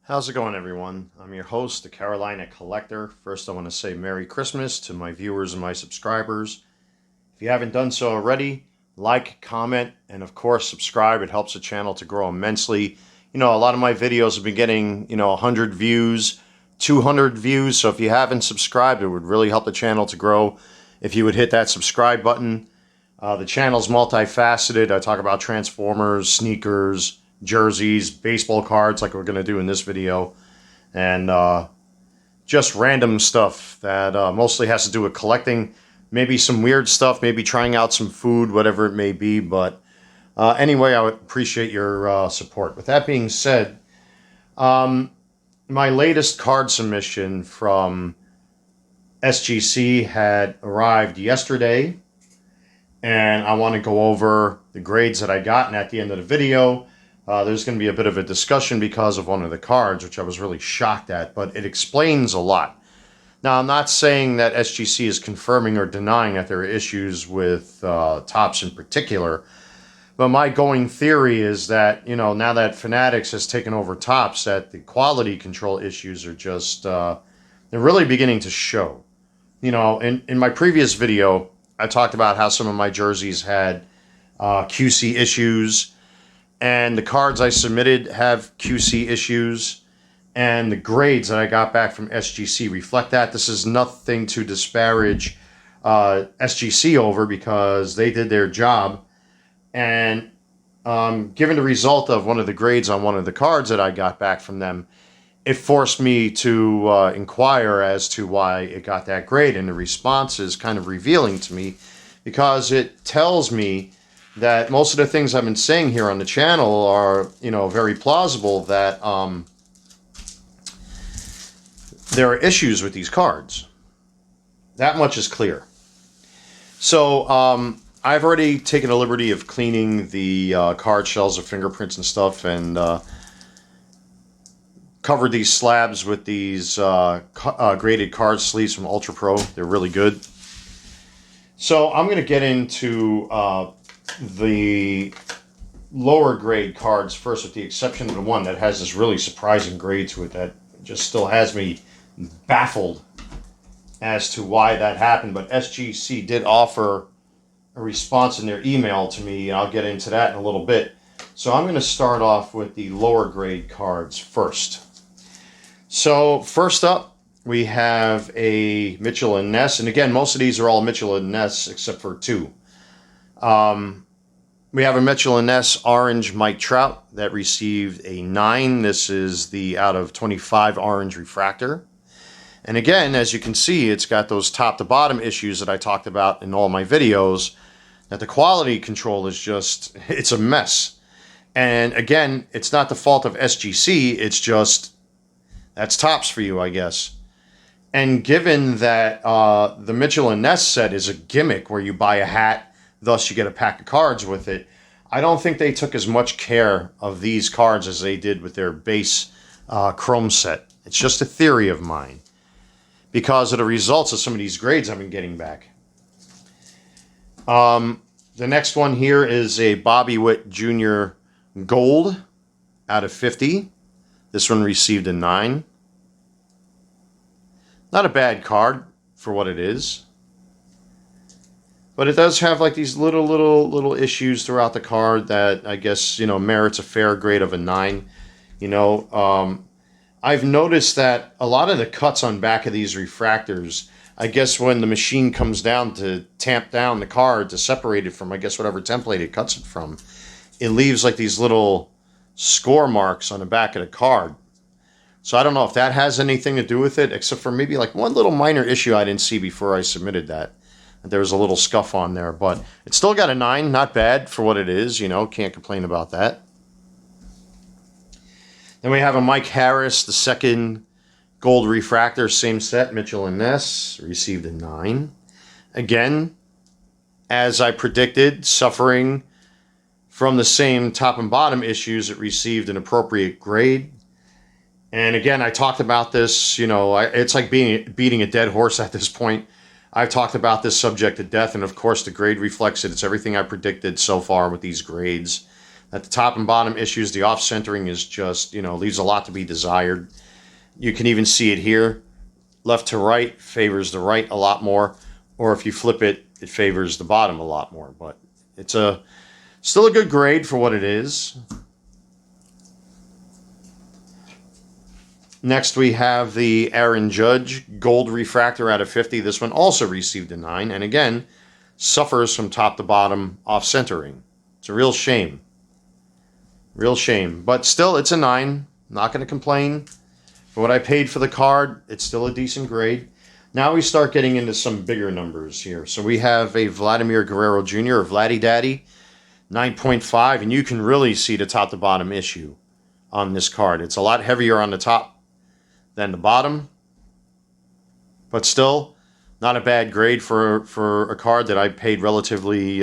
How's it going, everyone? I'm your host, the Carolina Collector. First, I want to say Merry Christmas to my viewers and my subscribers. If you haven't done so already, like, comment, and of course, subscribe. It helps the channel to grow immensely. You know, a lot of my videos have been getting, 100 views, 200 views. So if you haven't subscribed, it would really help the channel to grow if you would hit that subscribe button. The channel's multifaceted. I talk about Transformers, sneakers, jerseys, baseball cards like we're going to do in this video, and just random stuff that mostly has to do with collecting, maybe some weird stuff, maybe trying out some food, whatever it may be. But anyway, I would appreciate your support. With that being said, my latest card submission from SGC had arrived yesterday, and I want to go over the grades that I got, and at the end of the video, there's going to be a bit of a discussion because of one of the cards, which I was really shocked at, but it explains a lot. Now, I'm not saying that SGC is confirming or denying that there are issues with Topps in particular, but my going theory is that, now that Fanatics has taken over Topps, that the quality control issues are just, they're really beginning to show. In my previous video, I talked about how some of my jerseys had QC issues, and the cards I submitted have QC issues, and the grades that I got back from SGC reflect that. This is nothing to disparage SGC over, because they did their job, and given the result of one of the grades on one of the cards that I got back from them, it forced me to inquire as to why it got that grade, and the response is kind of revealing to me, because it tells me that most of the things I've been saying here on the channel are, very plausible, that there are issues with these cards. That much is clear. So I've already taken the liberty of cleaning the card shells of fingerprints and stuff, and covered these slabs with these graded card sleeves from Ultra Pro. They're really good. So I'm going to get into the lower grade cards first, with the exception of the one that has this really surprising grade to it that just still has me baffled as to why that happened. But SGC did offer a response in their email to me, and I'll get into that in a little bit. So I'm going to start off with the lower grade cards first. So first up, we have a Mitchell and Ness, and again, most of these are all Mitchell and Ness except for two. We have a Mitchell and Ness Orange Mike Trout that received a 9. This is the out of 25 orange refractor. And again, as you can see, it's got those top to bottom issues that I talked about in all my videos, that the quality control is just, it's a mess. And again, it's not the fault of SGC, it's just, that's Topps for you, I guess. And given that the Mitchell and Ness set is a gimmick where you buy a hat, thus you get a pack of cards with it, I don't think they took as much care of these cards as they did with their base Chrome set. It's just a theory of mine, because of the results of some of these grades I've been getting back. The next one here is a Bobby Witt Jr. Gold out of 50. This one received a 9. Not a bad card for what it is, but it does have like these little issues throughout the card that I guess, merits a fair grade of a 9. I've noticed that a lot of the cuts on back of these refractors, I guess when the machine comes down to tamp down the card to separate it from, I guess, whatever template it cuts it from, it leaves like these little score marks on the back of the card. So I don't know if that has anything to do with it, except for maybe like one little minor issue I didn't see before I submitted that. There was a little scuff on there, but it still got a 9. Not bad for what it is, can't complain about that. Then we have a Mike Harris, the second gold refractor, same set, Mitchell and Ness, received a 9. Again, as I predicted, suffering from the same top and bottom issues, it received an appropriate grade. And again, I talked about this, it's like beating a dead horse at this point. I've talked about this subject to death, and of course the grade reflects it. It's everything I predicted so far with these grades. At the top and bottom issues, the off-centering is just, leaves a lot to be desired. You can even see it here. Left to right favors the right a lot more. Or if you flip it, it favors the bottom a lot more. But it's still a good grade for what it is. Next, we have the Aaron Judge Gold Refractor out of 50. This one also received a 9. And again, suffers from top to bottom off-centering. It's a real shame. Real shame. But still, it's a 9. Not going to complain. For what I paid for the card, it's still a decent grade. Now we start getting into some bigger numbers here. So we have a Vladimir Guerrero Jr. or Vladdy Daddy, 9.5. And you can really see the top to bottom issue on this card. It's a lot heavier on the top than the bottom, but still not a bad grade for a card that I paid relatively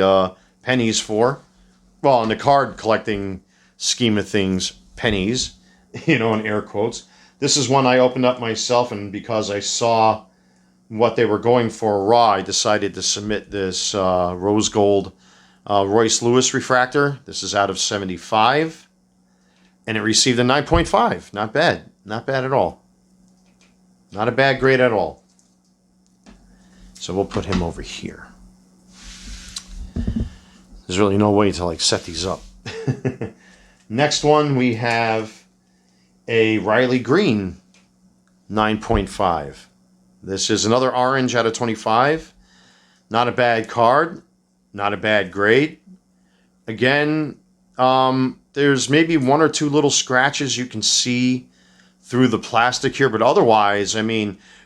pennies for. Well, in the card collecting scheme of things, pennies, in air quotes. This is one I opened up myself, and because I saw what they were going for raw, I decided to submit this rose gold Royce Lewis refractor. This is out of 75, and it received a 9.5. Not bad. Not bad at all. Not a bad grade at all. So we'll put him over here. There's really no way to set these up. Next one, we have a Riley Green 9.5. This is another orange out of 25. Not a bad card. Not a bad grade. Again, there's maybe one or two little scratches you can see through the plastic here, but otherwise,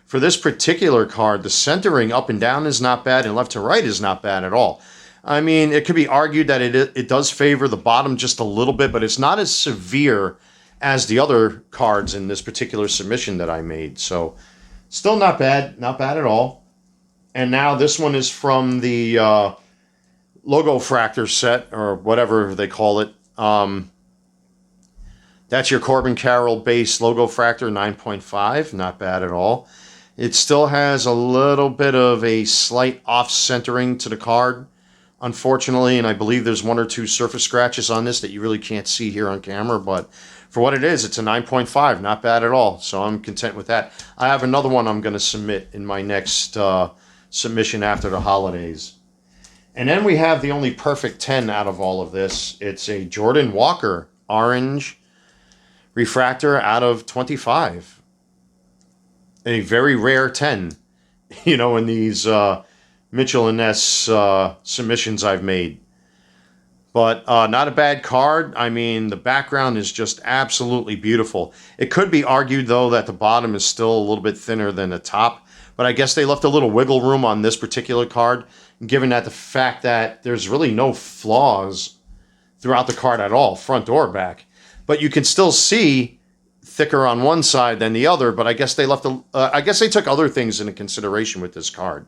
for this particular card, the centering up and down is not bad, and left to right is not bad at all. It could be argued that it does favor the bottom just a little bit, but it's not as severe as the other cards in this particular submission that I made. So, still not bad at all. And now this one is from the Logo Fractor set, or whatever they call it. That's your Corbin Carroll base Logo Fractor 9.5. Not bad at all. It still has a little bit of a slight off-centering to the card, unfortunately, and I believe there's one or two surface scratches on this that you really can't see here on camera, but for what it is, it's a 9.5. Not bad at all, so I'm content with that. I have another one I'm going to submit in my next submission after the holidays. And then we have the only perfect 10 out of all of this. It's a Jordan Walker orange refractor out of 25. A very rare 10, in these Mitchell and Ness submissions I've made. But not a bad card. The background is just absolutely beautiful. It could be argued, though, that the bottom is still a little bit thinner than the top. But I guess they left a little wiggle room on this particular card, given that the fact that there's really no flaws throughout the card at all, front or back. But you can still see thicker on one side than the other, but I guess they took other things into consideration with this card.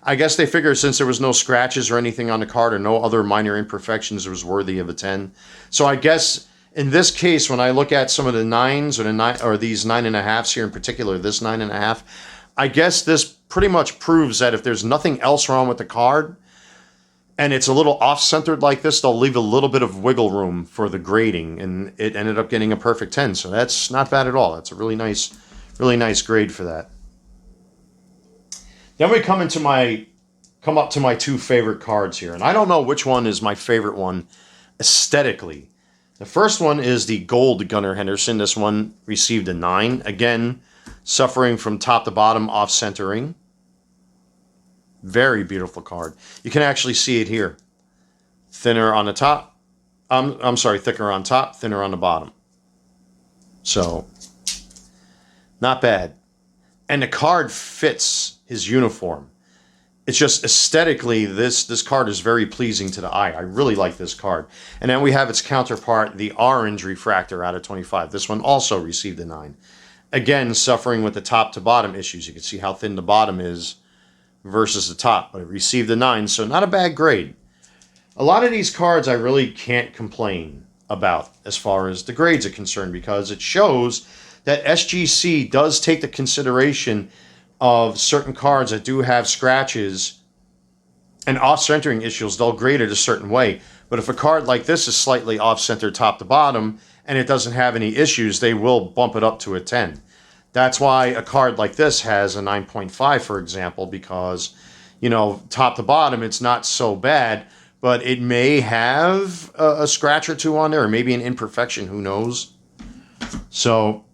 I guess they figured since there was no scratches or anything on the card or no other minor imperfections, it was worthy of a 10. So I guess in this case, when I look at some of the 9s or these 9.5s here in particular, this 9.5, I guess this pretty much proves that if there's nothing else wrong with the card, and it's a little off-centered like this, they'll leave a little bit of wiggle room for the grading, and it ended up getting a perfect 10. So that's not bad at all. That's a really nice grade for that. Then we come up to my two favorite cards here, and I don't know which one is my favorite one aesthetically. The first one is the gold Gunnar Henderson. This one received a 9. Again, suffering from top to bottom off-centering. Very beautiful card. You can actually see it here. Thinner on the top. Thicker on top, thinner on the bottom. So, not bad. And the card fits his uniform. It's just aesthetically, this card is very pleasing to the eye. I really like this card. And then we have its counterpart, the orange refractor out of 25. This one also received a 9. Again, suffering with the top to bottom issues. You can see how thin the bottom is versus the top, but it received a 9, so not a bad grade. A lot of these cards I really can't complain about as far as the grades are concerned, because it shows that SGC does take the consideration of certain cards that do have scratches and off-centering issues. They'll grade it a certain way, But if a card like this is slightly off-center top to bottom and it doesn't have any issues, they will bump it up to a 10. That's why a card like this has a 9.5, for example, because, you know, top to bottom, it's not so bad, but it may have a scratch or two on there, or maybe an imperfection, who knows. So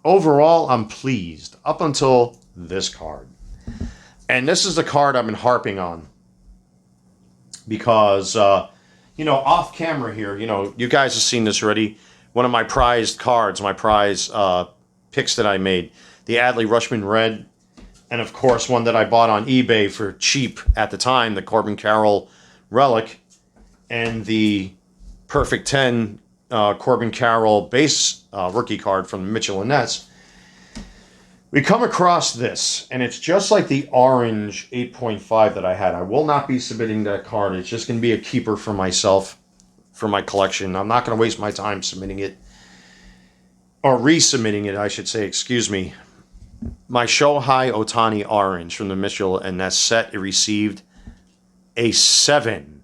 overall, I'm pleased up until this card. And this is the card I've been harping on because, you know, off camera here, you know, you guys have seen this already. One of my prized cards, my prize picks that I made, the Adley Rutschman Red, and of course one that I bought on eBay for cheap at the time, the Corbin Carroll Relic, and the Perfect 10 Corbin Carroll base rookie card from Mitchell & Ness. We come across this, and it's just like the orange 8.5 that I had. I will not be submitting that card. It's just going to be a keeper for myself, for my collection. I'm not going to waste my time submitting it, or resubmitting it, I should say, excuse me. My Shohei Ohtani orange from the Mitchell & Ness set, it received a 7.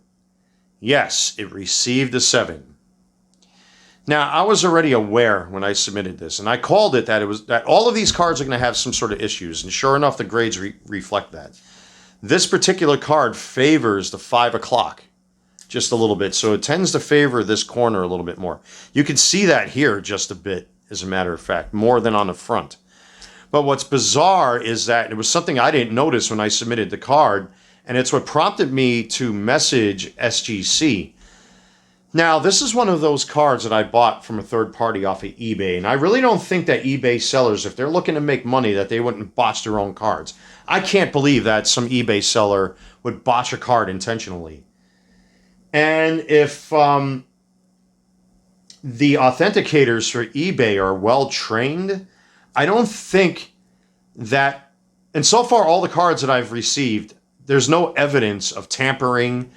Yes, it received a 7. Now, I was already aware when I submitted this, and I called it that all of these cards are going to have some sort of issues, and sure enough, the grades reflect that. This particular card favors the 5 o'clock just a little bit, so it tends to favor this corner a little bit more. You can see that here just a bit, as a matter of fact, more than on the front. But what's bizarre is that it was something I didn't notice when I submitted the card, and it's what prompted me to message SGC. Now, this is one of those cards that I bought from a third party off of eBay, and I really don't think that eBay sellers, if they're looking to make money, that they wouldn't botch their own cards. I can't believe that some eBay seller would botch a card intentionally. And if the authenticators for eBay are well trained, I don't think that, and so far all the cards that I've received, there's no evidence of tampering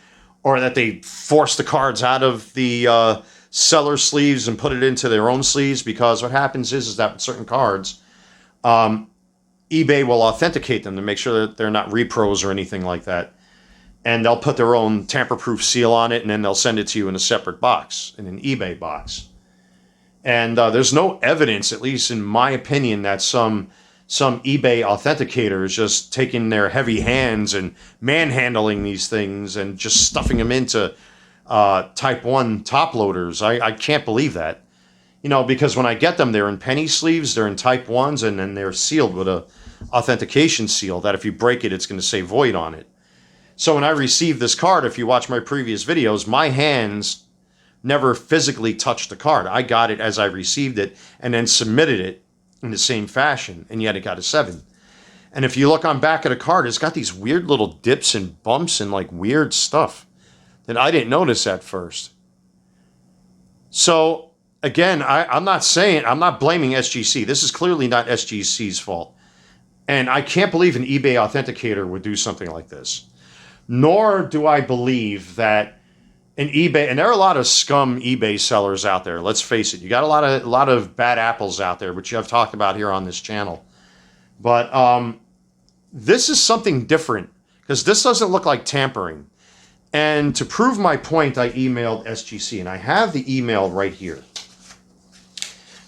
or that they force the cards out of the seller sleeves and put it into their own sleeves, because what happens is that with certain cards, eBay will authenticate them to make sure that they're not repros or anything like that. And they'll put their own tamper-proof seal on it, and then they'll send it to you in a separate box, in an eBay box. And there's no evidence, at least in my opinion, that some eBay authenticator is just taking their heavy hands and manhandling these things and just stuffing them into Type 1 top loaders. I can't believe that. You know, because when I get them, they're in penny sleeves, they're in Type 1s, and then they're sealed with a authentication seal that if you break it, it's going to say void on it. So when I received this card, if you watch my previous videos, my hands never physically touched the card. I got it as I received it and then submitted it in the same fashion, and yet it got a 7. And if you look on back of the card, it's got these weird little dips and bumps and like weird stuff that I didn't notice at first. So again, I'm not blaming SGC. This is clearly not SGC's fault. And I can't believe an eBay authenticator would do something like this. Nor do I believe that an eBay, and there are a lot of scum eBay sellers out there. Let's face it, you got a lot of bad apples out there, which I've talked about here on this channel. But this is something different, because this doesn't look like tampering. And to prove my point, I emailed SGC, and I have the email right here,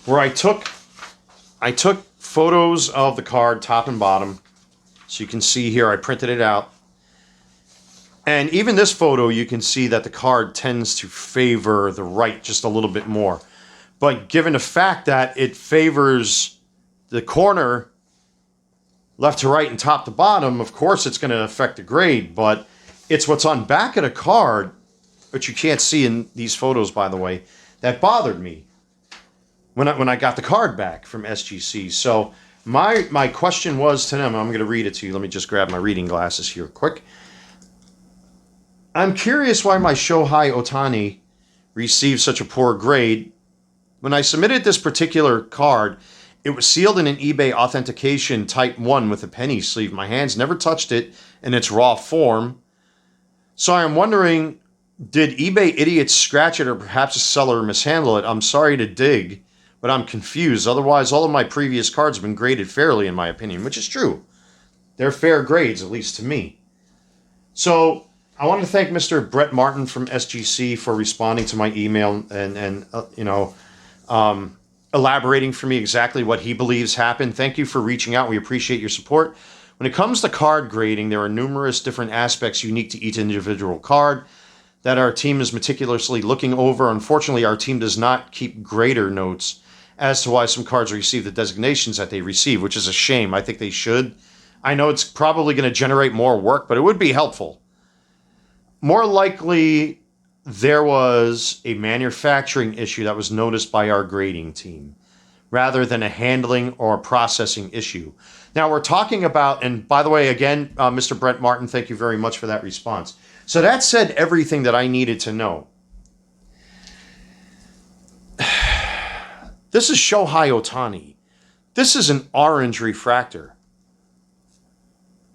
where I took photos of the card top and bottom. So you can see here, I printed it out. And even this photo, you can see that the card tends to favor the right just a little bit more. But given the fact that it favors the corner left to right and top to bottom, of course it's going to affect the grade. But it's what's on back of the card, which you can't see in these photos, by the way, that bothered me when I got the card back from SGC. So my question was to them, I'm going to read it to you. Let me just grab my reading glasses here quick. I'm curious why my Shohei Ohtani received such a poor grade. When I submitted this particular card, it was sealed in an eBay authentication Type 1 with a penny sleeve. My hands never touched it in its raw form. So I'm wondering, did eBay idiots scratch it, or perhaps a seller mishandle it? I'm sorry to dig, but I'm confused. Otherwise, all of my previous cards have been graded fairly, in my opinion, which is true. They're fair grades, at least to me. So I want to thank Mr. Brett Martin from SGC for responding to my email and elaborating for me exactly what he believes happened. Thank you for reaching out. We appreciate your support. When it comes to card grading, there are numerous different aspects unique to each individual card that our team is meticulously looking over. Unfortunately, our team does not keep grader notes as to why some cards receive the designations that they receive, which is a shame. I think they should. I know it's probably going to generate more work, but it would be helpful. More likely, there was a manufacturing issue that was noticed by our grading team rather than a handling or processing issue. Now, we're talking about, and by the way, again, Mr. Brett Martin, thank you very much for that response. So that said everything that I needed to know. This is Shohei Ohtani. This is an orange refractor.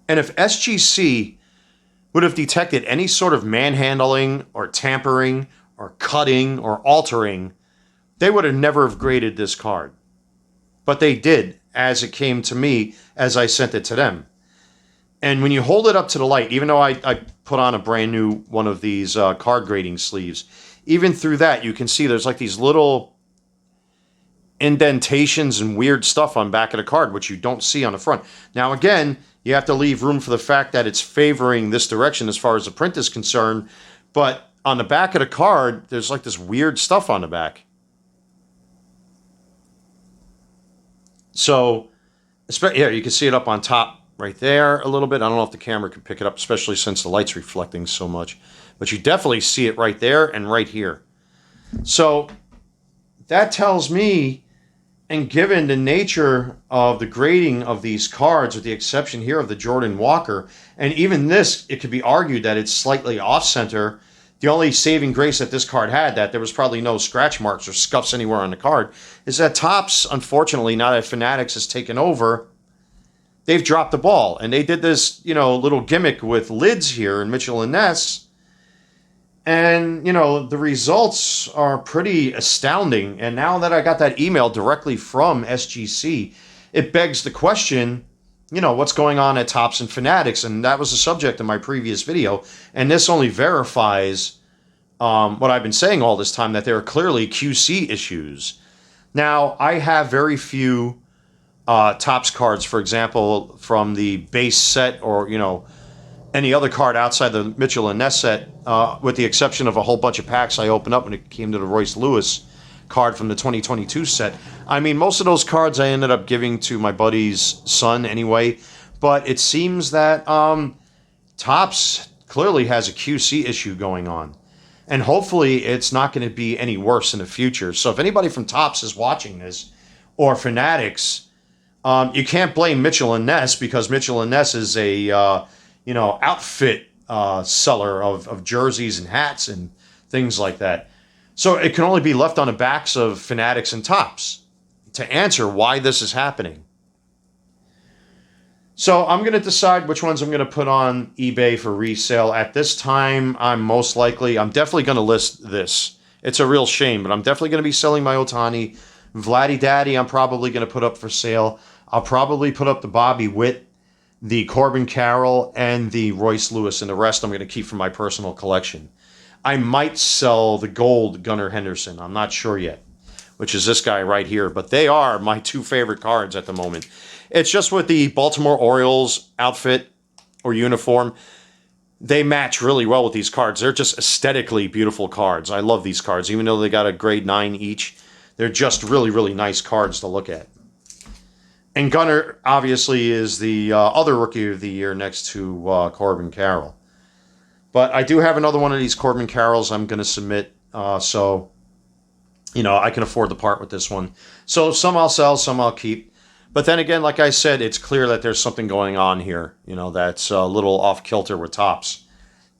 And if SGC would have detected any sort of manhandling or tampering or cutting or altering, they would have never have graded this card. But they did, as it came to me, as I sent it to them. And when you hold it up to the light, even though I put on a brand new one of these card grading sleeves, even through that, you can see there's like these little indentations and weird stuff on the back of the card, which you don't see on the front. Now, again, you have to leave room for the fact that it's favoring this direction as far as the print is concerned. But on the back of the card, there's like this weird stuff on the back. So, here, you can see it up on top right there a little bit. I don't know if the camera can pick it up, especially since the light's reflecting so much. But you definitely see it right there and right here. So, that tells me, and given the nature of the grading of these cards, with the exception here of the Jordan Walker, and even this, it could be argued that it's slightly off-center. The only saving grace that this card had, that there was probably no scratch marks or scuffs anywhere on the card, is that Topps, unfortunately, now that Fanatics has taken over, they've dropped the ball. And they did this, little gimmick with lids here in Mitchell and Ness. And, the results are pretty astounding. And now that I got that email directly from SGC, it begs the question, what's going on at Topps and Fanatics? And that was the subject of my previous video. And this only verifies what I've been saying all this time, that there are clearly QC issues. Now, I have very few Topps cards, for example, from the base set or, any other card outside the Mitchell and Ness set, with the exception of a whole bunch of packs I opened up when it came to the Royce Lewis card from the 2022 set. I mean, most of those cards I ended up giving to my buddy's son anyway, but it seems that Topps clearly has a QC issue going on. And hopefully it's not going to be any worse in the future. So if anybody from Topps is watching this, or Fanatics, you can't blame Mitchell and Ness, because Mitchell and Ness is a outfit seller of jerseys and hats and things like that. So it can only be left on the backs of Fanatics and Topps to answer why this is happening. So I'm going to decide which ones I'm going to put on eBay for resale. At this time, I'm definitely going to list this. It's a real shame, but I'm definitely going to be selling my Ohtani. Vladdy Daddy, I'm probably going to put up for sale. I'll probably put up the Bobby Witt, the Corbin Carroll, and the Royce Lewis, and the rest I'm going to keep for my personal collection. I might sell the gold Gunnar Henderson. I'm not sure yet, which is this guy right here. But they are my two favorite cards at the moment. It's just with the Baltimore Orioles outfit or uniform, they match really well with these cards. They're just aesthetically beautiful cards. I love these cards, even though they got a grade 9 each. They're just really, really nice cards to look at. And Gunnar, obviously, is the other Rookie of the Year next to Corbin Carroll. But I do have another one of these Corbin Carrolls I'm going to submit. So, I can afford to part with this one. So some I'll sell, some I'll keep. But then again, like I said, it's clear that there's something going on here, that's a little off-kilter with Topps.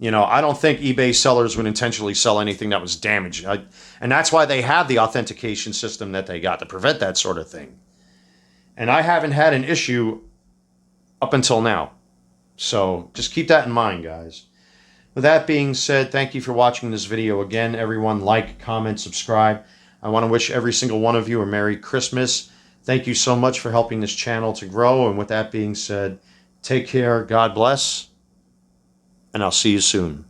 I don't think eBay sellers would intentionally sell anything that was damaged. And that's why they have the authentication system that they got to prevent that sort of thing. And I haven't had an issue up until now. So just keep that in mind, guys. With that being said, thank you for watching this video. Again, everyone, like, comment, subscribe. I want to wish every single one of you a Merry Christmas. Thank you so much for helping this channel to grow. And with that being said, take care, God bless, and I'll see you soon.